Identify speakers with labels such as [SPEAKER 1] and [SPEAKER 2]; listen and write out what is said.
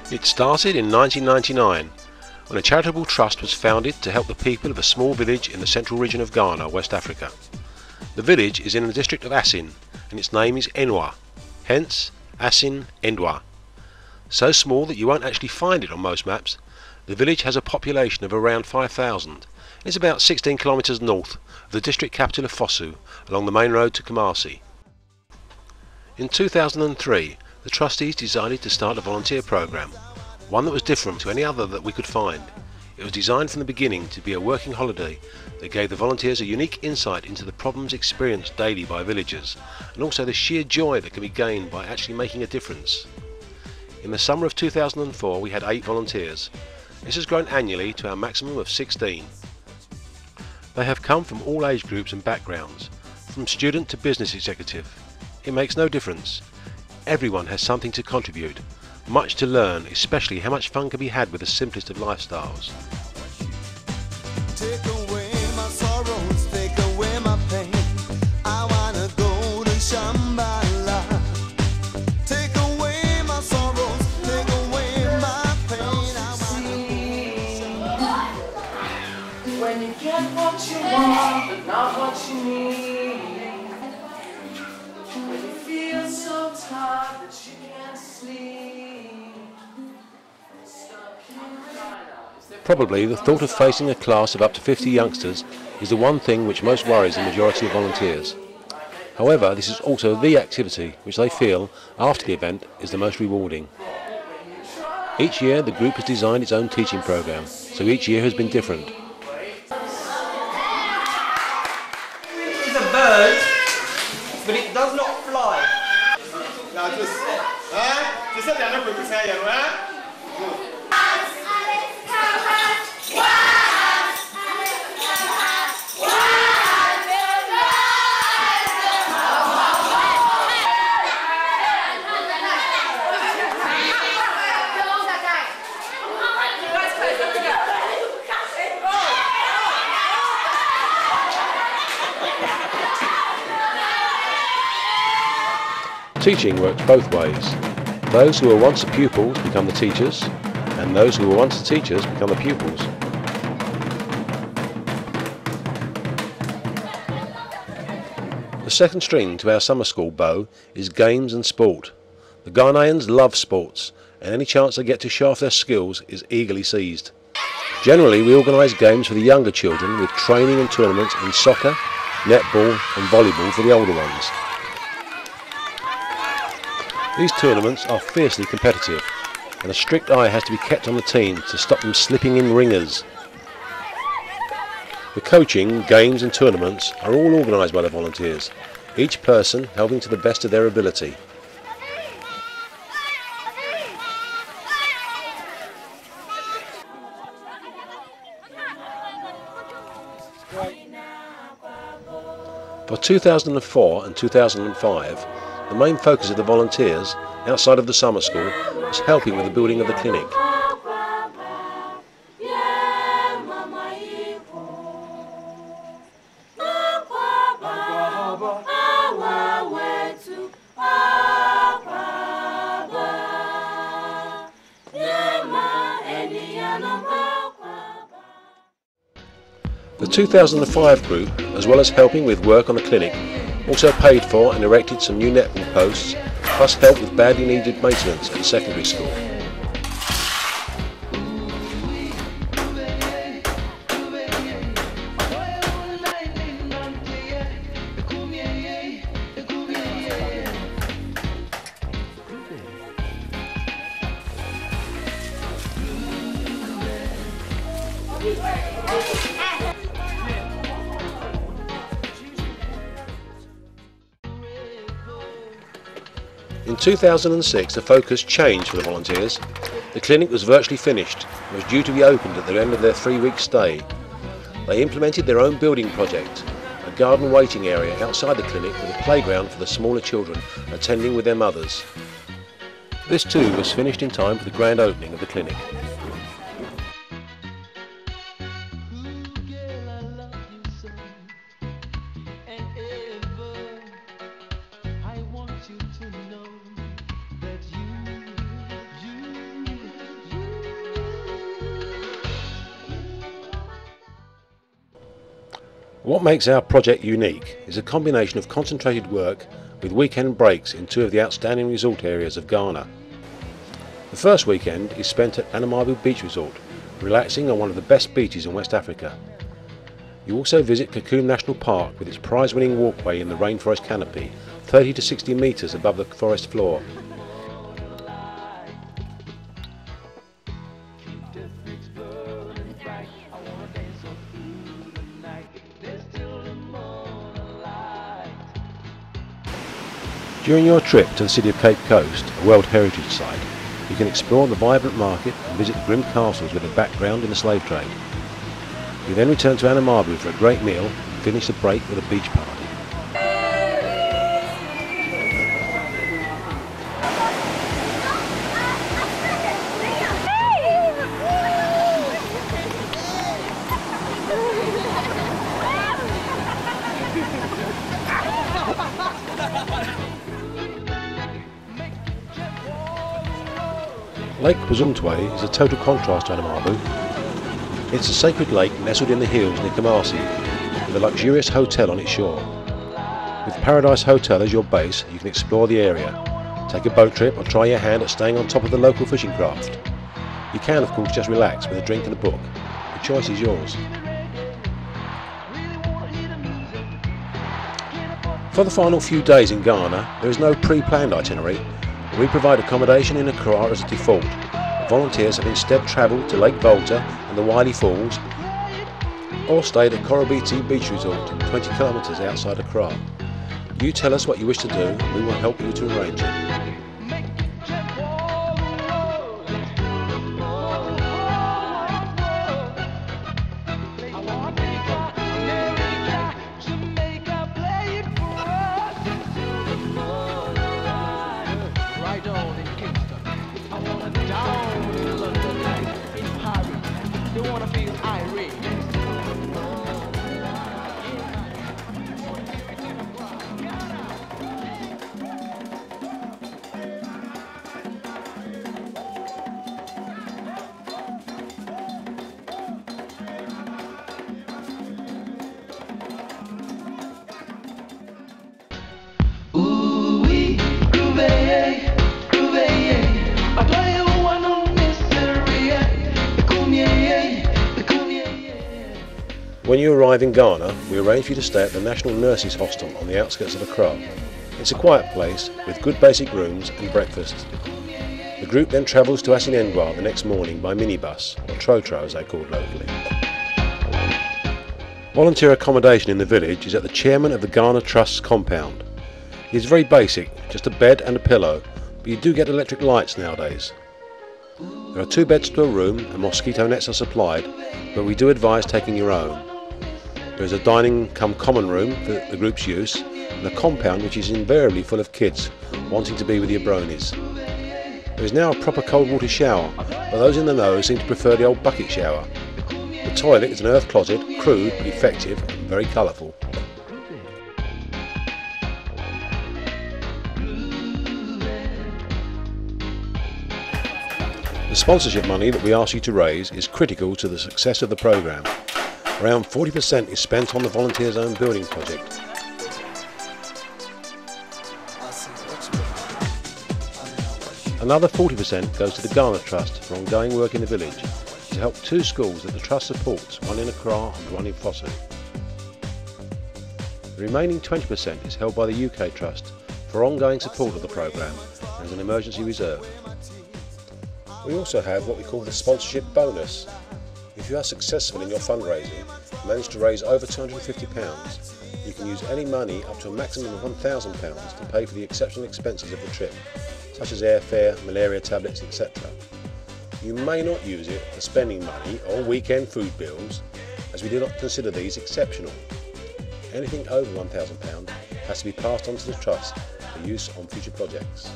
[SPEAKER 1] It started in 1999 when a charitable trust was founded to help the people of a small village in the central region of Ghana, West Africa. The village is in the district of Asin and its name is Endwa, hence Asin Endwa. So small that you won't actually find it on most maps, the village has a population of around 5,000. It's about 16 kilometres north of the district capital of Fosu, along the main road to Kumasi. In 2003, the trustees decided to start a volunteer programme, one that was different to any other that we could find. It was designed from the beginning to be a working holiday that gave the volunteers a unique insight into the problems experienced daily by villagers, and also the sheer joy that can be gained by actually making a difference. In the summer of 2004 we had 8 volunteers. This has grown annually to our maximum of 16. They have come from all age groups and backgrounds, from student to business executive. It makes no difference. Everyone has something to contribute, much to learn, especially how much fun can be had with the simplest of lifestyles.
[SPEAKER 2] Take away my sorrows, take away my pain. I wanna go to Shambhala. Take away my sorrows, take away my pain. I wanna
[SPEAKER 3] when you get what you want, but not what you need. When you feel so tired that you can't sleep.
[SPEAKER 1] Probably the thought of facing a class of up to 50 youngsters is the one thing which most worries the majority of volunteers. However, this is also the activity which they feel, after the event, is the most rewarding. Each year the group has designed its own teaching programme, so each year has been different.
[SPEAKER 4] It's a bird, but it does not fly.
[SPEAKER 5] Now just say they are not going to say you,
[SPEAKER 1] Teaching works both ways. Those who were once the pupils become the teachers, and those who were once the teachers become the pupils. The second string to our summer school bow is games and sport. The Ghanaians love sports, and any chance they get to show off their skills is eagerly seized. Generally we organise games for the younger children with training and tournaments in soccer, netball and volleyball for the older ones. These tournaments are fiercely competitive, and a strict eye has to be kept on the team to stop them slipping in ringers. The coaching, games and tournaments are all organised by the volunteers, each person helping to the best of their ability. For 2004 and 2005, the main focus of the volunteers, outside of the summer school, was helping with the building of the clinic. The 2005 group, as well as helping with work on the clinic, also paid for and erected some new netball posts, plus helped with badly needed maintenance at the secondary school. In 2006 the focus changed for the volunteers. The clinic was virtually finished and was due to be opened at the end of their 3-week stay. They implemented their own building project, a garden waiting area outside the clinic with a playground for the smaller children attending with their mothers. This too was finished in time for the grand opening of the clinic. What makes our project unique is a combination of concentrated work with weekend breaks in two of the outstanding resort areas of Ghana. The first weekend is spent at Anamabu Beach Resort, relaxing on one of the best beaches in West Africa. You also visit Cocoon National Park with its prize-winning walkway in the rainforest canopy, 30 to 60 metres above the forest floor. During your trip to the city of Cape Coast, a World Heritage Site, you can explore the vibrant market and visit the grim castles with a background in the slave trade. You then return to Anamabu for a great meal and finish the break with a beach party. Lake Buzumtwe is a total contrast to Anamabu. It's a sacred lake nestled in the hills near Kumasi, with a luxurious hotel on its shore. With Paradise Hotel as your base, you can explore the area, take a boat trip or try your hand at staying on top of the local fishing craft. You can of course just relax with a drink and a book. The choice is yours. For the final few days in Ghana, there is no pre-planned itinerary. We provide accommodation in Accra as a default. Volunteers have instead travelled to Lake Volta and the Wiley Falls, or stayed at Korobiti Beach Resort, 20 kilometres outside Accra. You tell us what you wish to do and we will help you to arrange it. When you arrive in Ghana, we arrange for you to stay at the National Nurses Hostel on the outskirts of Accra. It's a quiet place with good basic rooms and breakfast. The group then travels to Endwa the next morning by minibus, or trotro as they're called locally. Volunteer accommodation in the village is at the chairman of the Ghana Trust's compound. It is very basic, just a bed and a pillow, but you do get electric lights nowadays. There are 2 beds to a room and mosquito nets are supplied, but we do advise taking your own. There is a dining come common room for the group's use, and a compound which is invariably full of kids wanting to be with your bronies. There is now a proper cold water shower, but those in the know seem to prefer the old bucket shower. The toilet is an earth closet, crude but effective and very colourful. The sponsorship money that we ask you to raise is critical to the success of the programme. Around 40% is spent on the volunteers' own building project. Another 40% goes to the Ghana Trust for ongoing work in the village to help 2 schools that the Trust supports, one in Accra and one in Fosso. The remaining 20% is held by the UK Trust for ongoing support of the programme as an emergency reserve. We also have what we call the sponsorship bonus. If you are successful in your fundraising and manage to raise over £250, you can use any money up to a maximum of £1,000 to pay for the exceptional expenses of the trip, such as airfare, malaria tablets, etc. You may not use it for spending money or weekend food bills, as we do not consider these exceptional. Anything over £1,000 has to be passed on to the Trust for use on future projects.